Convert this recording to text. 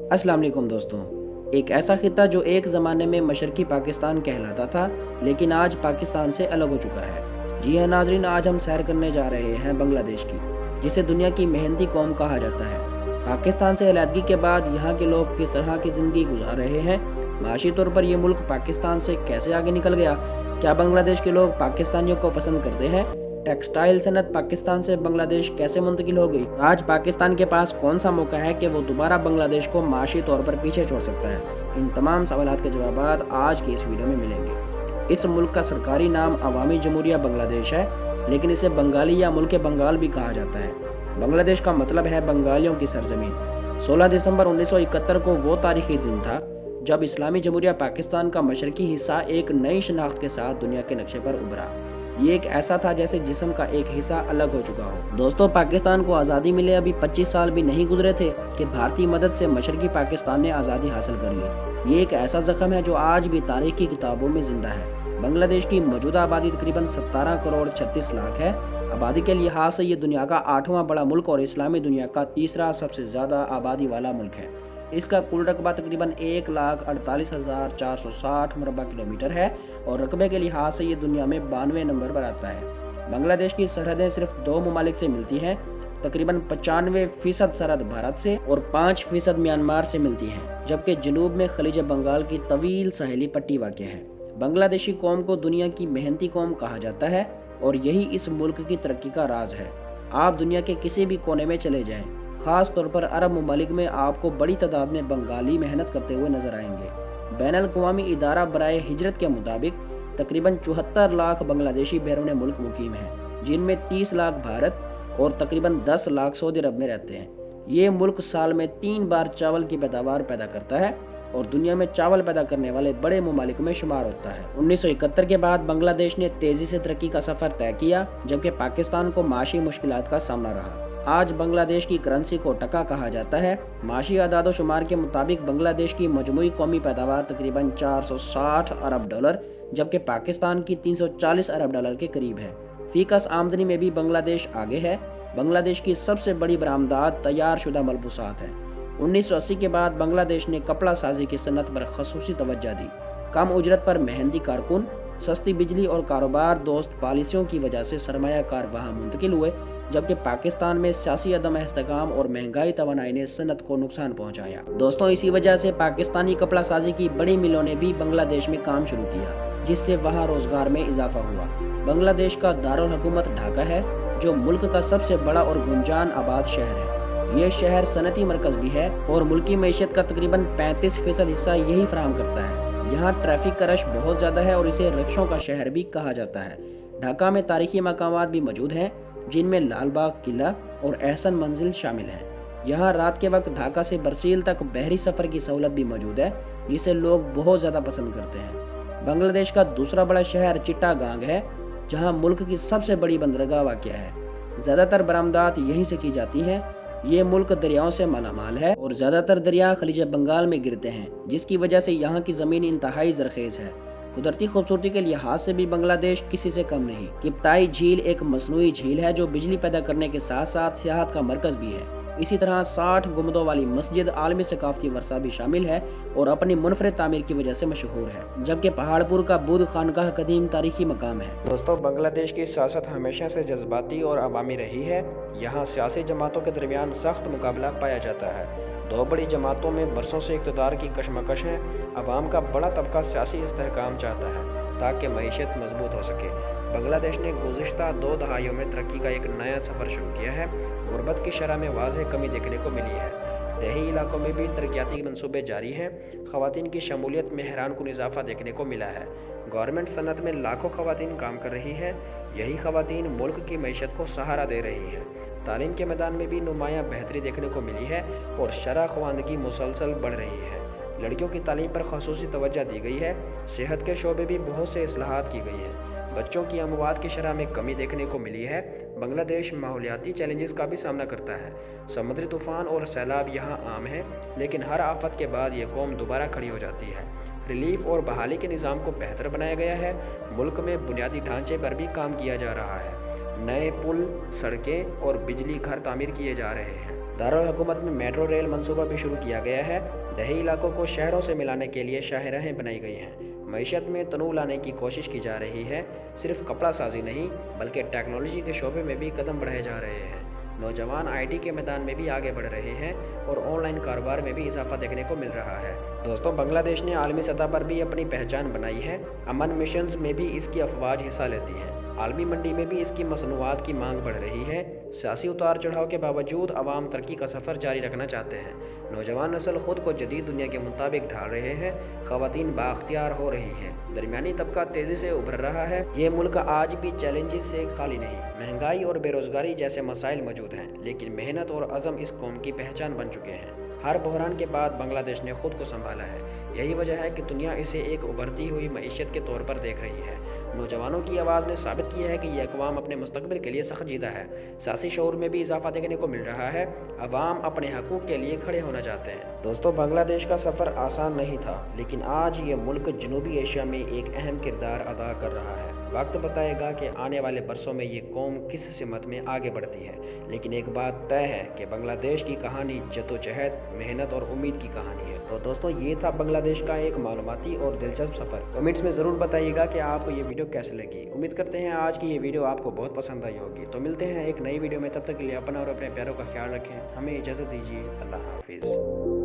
अस्सलाम वालेकुम दोस्तों। एक ऐसा खिता जो एक ज़माने में मशरकी पाकिस्तान कहलाता था, लेकिन आज पाकिस्तान से अलग हो चुका है। जी हाँ नाजरीन, आज हम सैर करने जा रहे हैं बांग्लादेश की, जिसे दुनिया की मेहनती कौम कहा जाता है। पाकिस्तान से अलहदगी के बाद यहाँ के लोग किस तरह की ज़िंदगी गुजार रहे हैं, माशी तौर पर ये मुल्क पाकिस्तान से कैसे आगे निकल गया, क्या बांग्लादेश के लोग पाकिस्तानियों को पसंद करते हैं, टेक्सटाइल सनत पाकिस्तान से बांग्लादेश कैसे मुंतकिल हो गई, आज पाकिस्तान के पास कौन सा मौका है कि वो दोबारा बांग्लादेश को माशी तौर पर पीछे छोड़ सकता है। इन तमाम सवालात के जवाब आज की इस वीडियो में मिलेंगे। इस मुल्क का सरकारी नाम अवामी जमहूरिया बांग्लादेश है, लेकिन इसे बंगाली या मुल्क बंगाल भी कहा जाता है। बांग्लादेश का मतलब है बंगालियों की सरजमीन। 16 दिसंबर 1971 को वो तारीखी दिन था जब इस्लामी जमहूरिया पाकिस्तान का मशरकी हिस्सा एक नई शनाख्त के साथ दुनिया के नक्शे पर उभरा। ये एक ऐसा था जैसे जिस्म का एक हिस्सा अलग हो चुका हो। दोस्तों, पाकिस्तान को आज़ादी मिले अभी 25 साल भी नहीं गुजरे थे कि भारतीय मदद से मशरकी पाकिस्तान ने आज़ादी हासिल कर ली। ये एक ऐसा जख्म है जो आज भी तारीख की किताबों में जिंदा है। बांग्लादेश की मौजूदा आबादी तकरीबन 17 करोड़ 36 लाख है। आबादी के लिहाज से ये दुनिया का 8वां बड़ा मुल्क और इस्लामी दुनिया का तीसरा सबसे ज़्यादा आबादी वाला मुल्क है। इसका कुल रकबा तकरीबन 1,48,460 मुरबा किलोमीटर है और रकबे के लिहाज से ये दुनिया में 92 नंबर पर आता है। बांग्लादेश की सरहदें सिर्फ 2 ममालिक से मिलती हैं। तकरीबन 95% सरहद भारत से और 5% म्यांमार से मिलती हैं, जबकि जनूब में खलीज बंगाल की तवील साहिली पट्टी वाक़ है। बांग्लादेशी कौम को दुनिया की मेहनती कौम कहा जाता है और यही इस मुल्क की तरक्की का राज है। आप दुनिया के किसी भी कोने में चले जाएं, खास तौर पर अरब ममालिक में आपको बड़ी तादाद में बंगाली मेहनत करते हुए नजर आएंगे। बैनुल-अक़वामी इदारा बराए हिजरत के मुताबिक तकरीबन 74 लाख बांग्लादेशी बैरून मुल्क मुकीम हैं, जिनमें 30 लाख भारत और तकरीबन 10 लाख सऊदी अरब में रहते हैं। ये मुल्क साल में 3 बार चावल की पैदावार पैदा करता है और दुनिया में चावल पैदा करने वाले बड़े ममालिक में शुमार होता है। 1971 के बाद बांग्लादेश ने तेजी से तरक्की का सफर तय किया, जबकि पाकिस्तान को माशी मुश्किलात का सामना रहा। आज बांग्लादेश की करेंसी को टका कहा जाता है। माशी आदाद शुमार के मुताबिक बांग्लादेश की मजमूई कौमी पैदावार तकरीबन 460 अरब डॉलर, जबकि पाकिस्तान की 340 अरब डॉलर के करीब है। फीकस आमदनी में भी बांग्लादेश आगे है। बांग्लादेश की सबसे बड़ी बरामदात तैयार शुदा मलबूसात है। 1980 के बाद बांग्लादेश ने कपड़ा साजी की सनत पर खसूसी तवज्जो दी। कम उजरत पर मेहनती कारकुन, सस्ती बिजली और कारोबार दोस्त पॉलिसियों की वजह से सरमायाकार वहाँ मुंतकिल हुए, जबकि पाकिस्तान में सियासी अदम इस्तेकाम और महंगाई तवानाई ने सनत को नुकसान पहुंचाया। दोस्तों, इसी वजह से पाकिस्तानी कपड़ा साजी की बड़ी मिलों ने भी बांग्लादेश में काम शुरू किया, जिससे वहाँ रोजगार में इजाफा हुआ। बांग्लादेश का दारुल हुकूमत ढाका है, जो मुल्क का सबसे बड़ा और गुंजान आबाद शहर है। ये शहर सनती मरकज भी है और मुल्की मईशत का तकरीबन 35% हिस्सा यही फराहम करता है। यहाँ ट्रैफिक का रश बहुत ज़्यादा है और इसे रिक्शों का शहर भी कहा जाता है। ढाका में तारीखी मकामात भी मौजूद हैं, जिनमें लाल बाग किला और एहसन मंजिल शामिल हैं। यहाँ रात के वक्त ढाका से बरसील तक बहरी सफ़र की सहूलत भी मौजूद है, जिसे लोग बहुत ज़्यादा पसंद करते हैं। बांग्लादेश का दूसरा बड़ा शहर चिट्टागांग है, जहाँ मुल्क की सबसे बड़ी बंदरगाह वाक़ है। ज़्यादातर बरामदात यहीं से की जाती हैं। ये मुल्क दरियाओं से मालामाल है और ज़्यादातर दरिया खलीज बंगाल में गिरते हैं, जिसकी वजह से यहाँ की ज़मीन इंतहाई ज़रखेज़ है। कुदरती खूबसूरती के लिहाज से भी बांग्लादेश किसी से कम नहीं। किप्ताई झील एक मसनूई झील है जो बिजली पैदा करने के साथ साथ सियाहत का मरकज भी है। इसी तरह 60 गुंबदों वाली मस्जिद आलमी सकाफती वर्सा भी शामिल है और अपनी मुनफरद तामीर की वजह से मशहूर है, जबकि पहाड़पुर का बुद्ध खानकाह कदीम तारीखी मकाम है। दोस्तों, बांग्लादेश की सियासत हमेशा से जज्बाती और अवामी रही है। यहाँ सियासी जमातों के दरमियान सख्त मुकाबला पाया जाता है। 2 बड़ी जमातों में बरसों से इक़्तिदार की कशमकश है। अवाम का बड़ा तबका सियासी इस्तेहकाम चाहता है ताकि मईशत मजबूत हो सके। बांग्लादेश ने गुज़िश्ता 2 दहाइयों में तरक्की का एक नया सफ़र शुरू किया है। गुर्बत की शरह में वाज़ेह कमी देखने को मिली है। देही इलाकों में भी तरक्याती मंसूबे जारी हैं। ख़वातीन की शमूलियत में हैरानकुन इजाफा देखने को मिला है। गवर्नमेंट सनत में लाखों ख़वातीन काम कर रही हैं। यही ख़वातीन मुल्क की मईशत को सहारा दे रही हैं। तालीम के मैदान में भी नुमायाँ बेहतरी देखने को मिली है और शरह ख़वानगी मुसलसल बढ़ रही है। लड़कियों की तालीम पर ख़ुसूसी तवज्जो दी गई है। सेहत के शोबे भी बहुत से इस्लाहात की गई हैं। बच्चों की अमवात की शरह में कमी देखने को मिली है। बांग्लादेश माहौलियाती चैलेंजेस का भी सामना करता है। समुद्री तूफ़ान और सैलाब यहाँ आम है, लेकिन हर आफत के बाद ये कौम दोबारा खड़ी हो जाती है। रिलीफ और बहाली के निज़ाम को बेहतर बनाया गया है। मुल्क में बुनियादी ढांचे पर भी काम किया जा रहा है। नए पुल, सड़कें और बिजली घर तामीर किए जा रहे हैं। दारुल-हुकूमत में मेट्रो रेल मंसूबा भी शुरू किया गया है। देही इलाकों को शहरों से मिलाने के लिए शाहराहें बनाई गई हैं। मईशत में तनूव लाने की कोशिश की जा रही है। सिर्फ कपड़ा साजी नहीं बल्कि टेक्नोलॉजी के शोबे में भी कदम बढ़ाए जा रहे हैं। नौजवान आईटी के मैदान में भी आगे बढ़ रहे हैं और ऑनलाइन कारोबार में भी इजाफा देखने को मिल रहा है। दोस्तों, बांग्लादेश ने आलमी सतह पर भी अपनी पहचान बनाई है। अमन मिशंस में भी इसकी अफवाज हिस्सा लेती हैं। आलमी मंडी में भी इसकी मसनूआत की मांग बढ़ रही है। सियासी उतार चढ़ाव के बावजूद अवाम तरक्की का सफ़र जारी रखना चाहते हैं। नौजवान नस्ल खुद को जदीद दुनिया के मुताबिक ढाल रहे हैं। ख़वातीन बाख्तियार हो रही हैं। दरमियानी तबका तेज़ी से उभर रहा है। ये मुल्क आज भी चैलेंजेस से खाली नहीं। महंगाई और बेरोज़गारी जैसे मसाइल मौजूद हैं, लेकिन मेहनत और अज़म इस कौम की पहचान बन चुके हैं। हर बहरान के बाद बांग्लादेश ने खुद को संभाला है। यही वजह है कि दुनिया इसे एक उभरती हुई मईशत के तौर पर देख रही है। नौजवानों की आवाज़ ने साबित किया है कि यह अक़वाम अपने मुस्तक़बिल के लिए सख्त जीदा है। सियासी शऊर में भी इजाफा देखने को मिल रहा है। अवाम अपने हकूक़ के लिए खड़े होना चाहते हैं। दोस्तों, बांग्लादेश का सफ़र आसान नहीं था, लेकिन आज ये मुल्क जनूबी एशिया में एक अहम किरदार अदा कर रहा है। वक्त बताएगा कि आने वाले बरसों में ये कौम किस सिमत में आगे बढ़ती है, लेकिन एक बात तय है कि बांग्लादेश की कहानी जद्दोजहद, मेहनत और उम्मीद की कहानी है। तो दोस्तों, ये था बांग्लादेश का एक मालूमाती और दिलचस्प सफ़र। कमेंट्स में ज़रूर बताइएगा कि आपको ये वीडियो कैसे लगी। उम्मीद करते हैं आज की ये वीडियो आपको बहुत पसंद आई होगी। तो मिलते हैं एक नई वीडियो में, तब तक के लिए अपना और अपने प्यारों का ख्याल रखें। हमें इजाज़त दीजिए। अल्लाह हाफिज़।